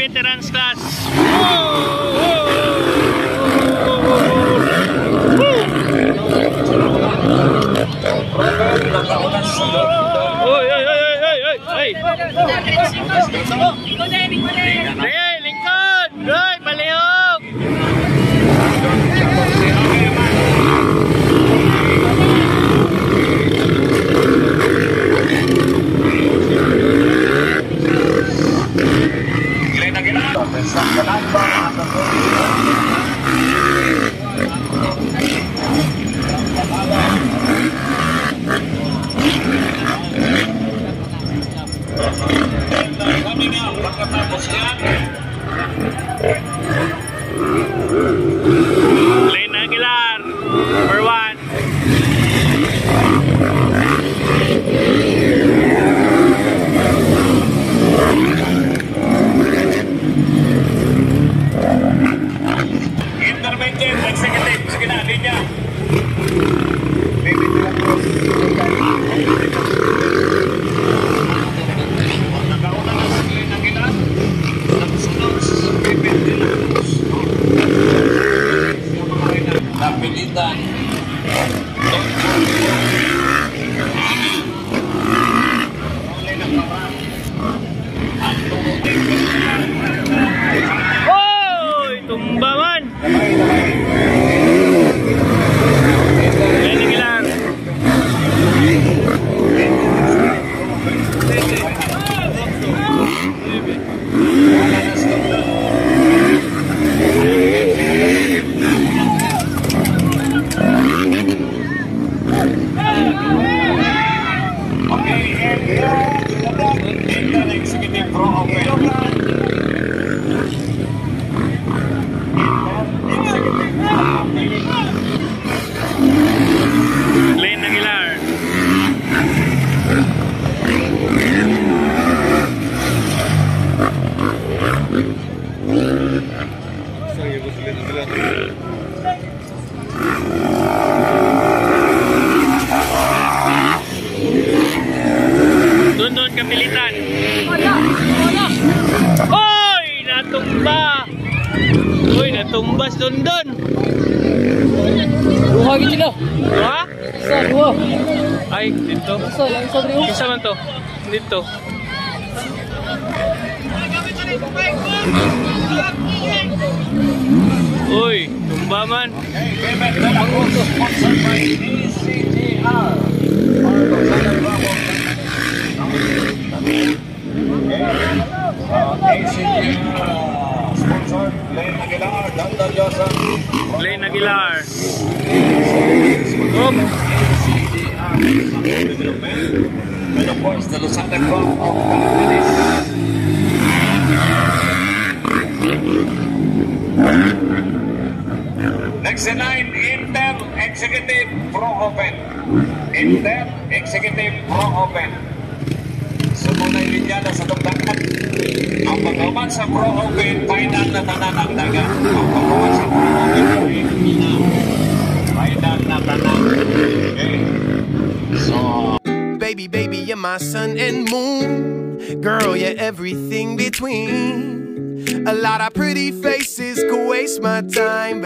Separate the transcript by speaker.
Speaker 1: veterans class. Lingkod! Hoy, palihog! Lane Aguilar, number 1.
Speaker 2: Intermediate, executive, sige na, linya. Nagauna na sa Lane Aguilar. Nagsunod sa Pepe de la Cruz. Napilitan.
Speaker 1: Hoy! Tumba man! Lane Aguilar.
Speaker 2: Executive pro open.
Speaker 1: Lane Aguilar. Doon kapilitan. Hoy! Natumba! Hoy, natumbas doon.
Speaker 3: Duha gid sila.
Speaker 1: Ha?
Speaker 3: Isa, duha.
Speaker 1: Ay, dito.
Speaker 3: Isa, lang isa dito.
Speaker 1: Isa man to. Dito. Uy, tumba man.
Speaker 2: Sponsored by ACGR. Sponsored Lane Aguilar, Dr. Joseph.
Speaker 1: Lane Aguilar.
Speaker 2: And of course, the Lusada Crop of Companies. Next in line, Inter Executive Pro Open. Inter Executive Pro Open. Sumunay linyada sa tungdakan. Ang pagkaman sa Pro Open, final na tanan ang daga. Ang pagkaman sa Pro Open, final na tanan. Okay. So,
Speaker 4: Baby, you're my sun and moon. Girl, you're everything between. A lot of pretty faces could waste my time.